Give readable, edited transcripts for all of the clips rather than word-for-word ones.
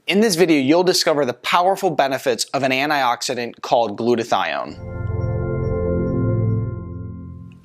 In this video, you'll discover the powerful benefits of an antioxidant called glutathione.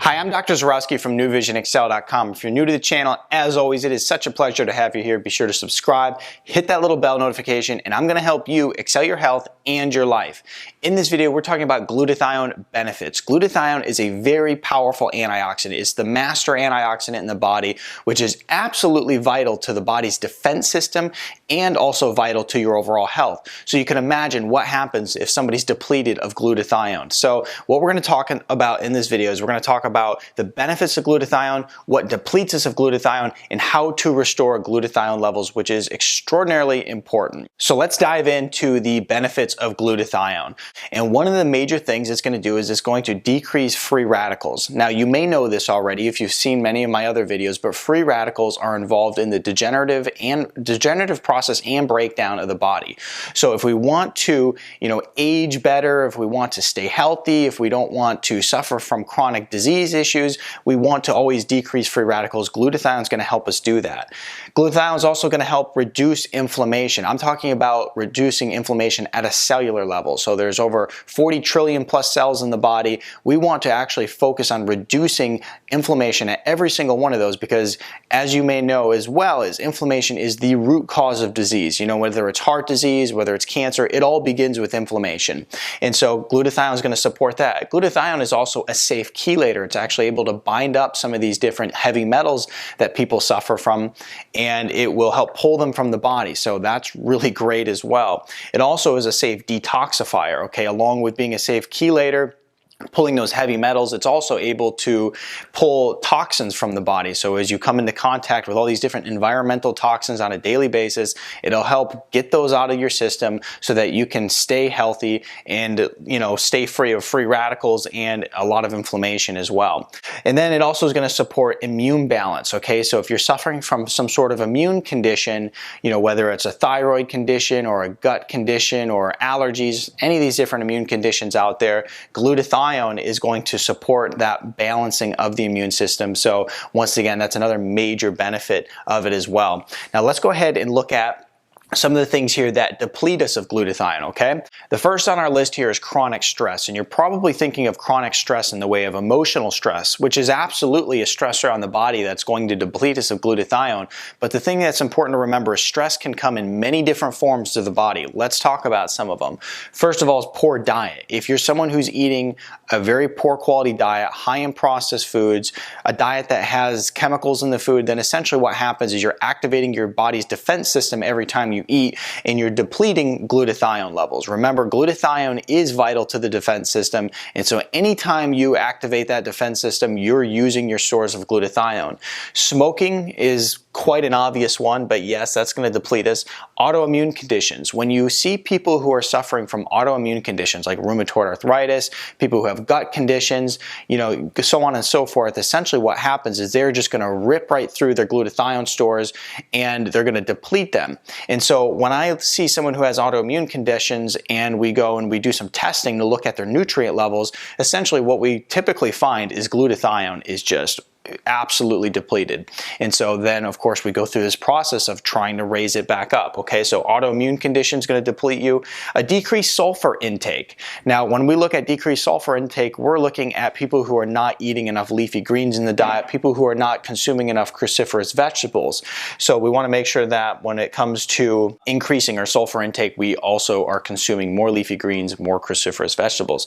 Hi, I'm Dr. Zarowski from NewVisionExcel.com. If you're new to the channel, as always, it is such a pleasure to have you here. Be sure to subscribe, hit that little bell notification, and I'm going to help you excel your health and your life. In this video, we're talking about glutathione benefits. Glutathione is a very powerful antioxidant. It's the master antioxidant in the body, which is absolutely vital to the body's defense system and also vital to your overall health. So you can imagine what happens if somebody's depleted of glutathione. So what we're going to talk about in this video is we're going to talk about the benefits of glutathione, what depletes us of glutathione, and how to restore glutathione levels, which is extraordinarily important. So let's dive into the benefits of glutathione. And one of the major things it's going to do is it's going to decrease free radicals. Now, you may know this already if you've seen many of my other videos, but free radicals are involved in the degenerative process and breakdown of the body. So if we want to, age better, if we want to stay healthy, if we don't want to suffer from chronic disease issues, we want to always decrease free radicals. Glutathione is going to help us do that. Glutathione is also going to help reduce inflammation. I'm talking about reducing inflammation at a cellular level. So there's over 40 trillion plus cells in the body. We want to actually focus on reducing inflammation at every single one of those because, as you may know as well, is inflammation is the root cause of disease. Whether it's heart disease, whether it's cancer, it all begins with inflammation. And so glutathione is going to support that. Glutathione is also a safe chelator. It's actually able to bind up some of these different heavy metals that people suffer from, and it will help pull them from the body. So that's really great as well. It also is a safe detoxifier, okay? Along with being a safe chelator, pulling those heavy metals, it's also able to pull toxins from the body. So as you come into contact with all these different environmental toxins on a daily basis, it'll help get those out of your system so that you can stay healthy and stay free of free radicals and a lot of inflammation as well. And then it also is going to support immune balance, okay? So if you're suffering from some sort of immune condition, whether it's a thyroid condition or a gut condition or allergies, any of these different immune conditions out there, glutathione is going to support that balancing of the immune system. So once again, that's another major benefit of it as well. Now let's go ahead and look at some of the things here that deplete us of glutathione, okay? The first on our list here is chronic stress, and you're probably thinking of chronic stress in the way of emotional stress, which is absolutely a stressor on the body that's going to deplete us of glutathione. But the thing that's important to remember is stress can come in many different forms to the body. Let's talk about some of them. First of all is poor diet. If you're someone who's eating a very poor quality diet, high in processed foods, a diet that has chemicals in the food, then essentially what happens is you're activating your body's defense system every time you eat, and you're depleting glutathione levels. Remember, glutathione is vital to the defense system, and so anytime you activate that defense system, you're using your stores of glutathione. Smoking is quite an obvious one, but yes, that's going to deplete us. Autoimmune conditions. When you see people who are suffering from autoimmune conditions like rheumatoid arthritis, people who have gut conditions, so on and so forth, essentially what happens is they're just going to rip right through their glutathione stores and they're going to deplete them. And so when I see someone who has autoimmune conditions and we go and we do some testing to look at their nutrient levels, essentially what we typically find is glutathione is just absolutely depleted. And so then of course we go through this process of trying to raise it back up. Okay, so autoimmune condition is going to deplete you. A decreased sulfur intake. Now when we look at decreased sulfur intake, we're looking at people who are not eating enough leafy greens in the diet, people who are not consuming enough cruciferous vegetables. So we want to make sure that when it comes to increasing our sulfur intake, we also are consuming more leafy greens, more cruciferous vegetables.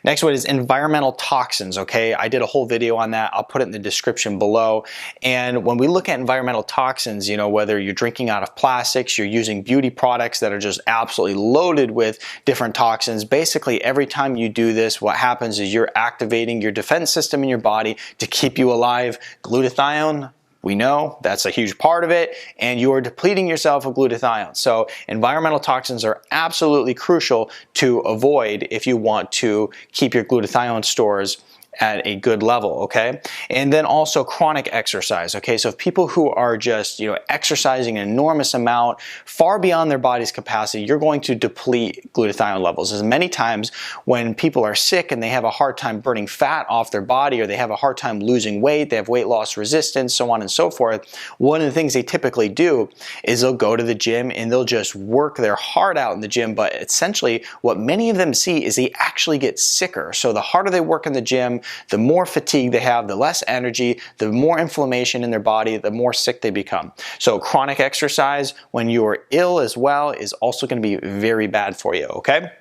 Next one is environmental toxins. Okay, I did a whole video on that. I'll put it in the description below. And when we look at environmental toxins, whether you're drinking out of plastics, you're using beauty products that are just absolutely loaded with different toxins, basically every time you do this, what happens is you're activating your defense system in your body to keep you alive. Glutathione, we know that's a huge part of it, and you are depleting yourself of glutathione. So environmental toxins are absolutely crucial to avoid if you want to keep your glutathione stores at a good level, okay? And then also chronic exercise, okay? So if people who are just, exercising an enormous amount, far beyond their body's capacity, you're going to deplete glutathione levels. As many times when people are sick and they have a hard time burning fat off their body, or they have a hard time losing weight, they have weight loss resistance, so on and so forth, one of the things they typically do is they'll go to the gym and they'll just work their heart out in the gym, but essentially what many of them see is they actually get sicker. So the harder they work in the gym, the more fatigue they have, the less energy, the more inflammation in their body, the more sick they become. So chronic exercise when you are ill as well is also going to be very bad for you, okay?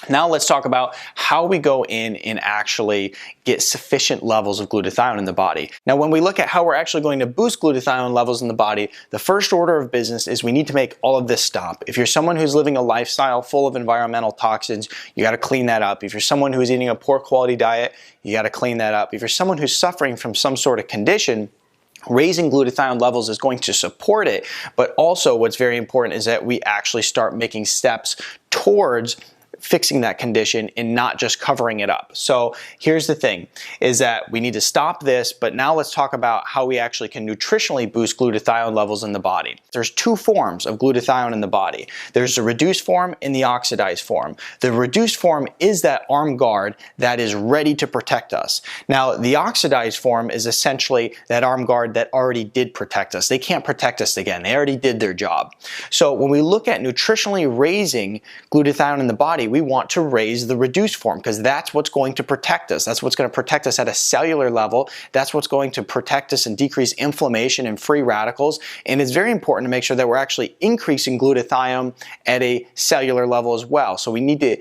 Now let's talk about how we go in and actually get sufficient levels of glutathione in the body. Now when we look at how we're actually going to boost glutathione levels in the body, the first order of business is we need to make all of this stop. If you're someone who's living a lifestyle full of environmental toxins, you got to clean that up. If you're someone who's eating a poor quality diet, you got to clean that up. If you're someone who's suffering from some sort of condition, raising glutathione levels is going to support it, but also what's very important is that we actually start making steps towards fixing that condition and not just covering it up. So here's the thing, is that we need to stop this, but now let's talk about how we actually can nutritionally boost glutathione levels in the body. There's two forms of glutathione in the body. There's the reduced form and the oxidized form. The reduced form is that armed guard that is ready to protect us. Now the oxidized form is essentially that armed guard that already did protect us. They can't protect us again. They already did their job. So when we look at nutritionally raising glutathione in the body, we want to raise the reduced form because that's what's going to protect us. That's what's going to protect us at a cellular level. That's what's going to protect us and decrease inflammation and free radicals. And it's very important to make sure that we're actually increasing glutathione at a cellular level as well. So we need to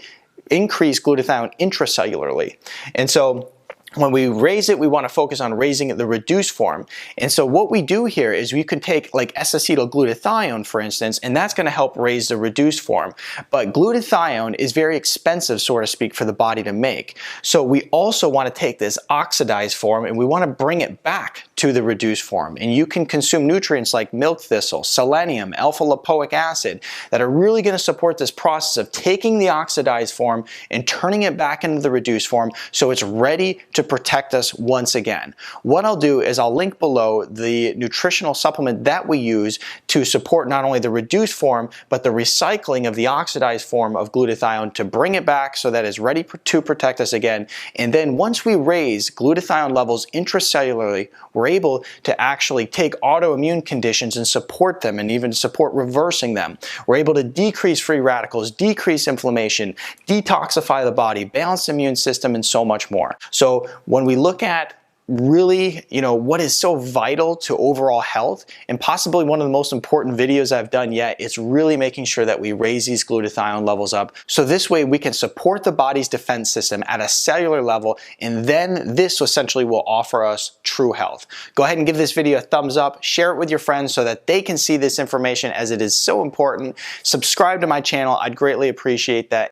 increase glutathione intracellularly. And so when we raise it, we want to focus on raising the reduced form. And so what we do here is we could take like S-acetylglutathione, for instance, and that's going to help raise the reduced form. But glutathione is very expensive, so to speak, for the body to make. So we also want to take this oxidized form and we want to bring it back to the reduced form. And you can consume nutrients like milk thistle, selenium, alpha-lipoic acid that are really going to support this process of taking the oxidized form and turning it back into the reduced form so it's ready to protect us once again. What I'll do is I'll link below the nutritional supplement that we use to support not only the reduced form, but the recycling of the oxidized form of glutathione to bring it back so that it's ready to protect us again. And then once we raise glutathione levels intracellularly, we're able to actually take autoimmune conditions and support them and even support reversing them. We're able to decrease free radicals, decrease inflammation, detoxify the body, balance the immune system, and so much more. So when we look at really, what is so vital to overall health, and possibly one of the most important videos I've done yet, it's really making sure that we raise these glutathione levels up. So this way we can support the body's defense system at a cellular level, and then this essentially will offer us true health. Go ahead and give this video a thumbs up, share it with your friends so that they can see this information as it is so important. Subscribe to my channel, I'd greatly appreciate that.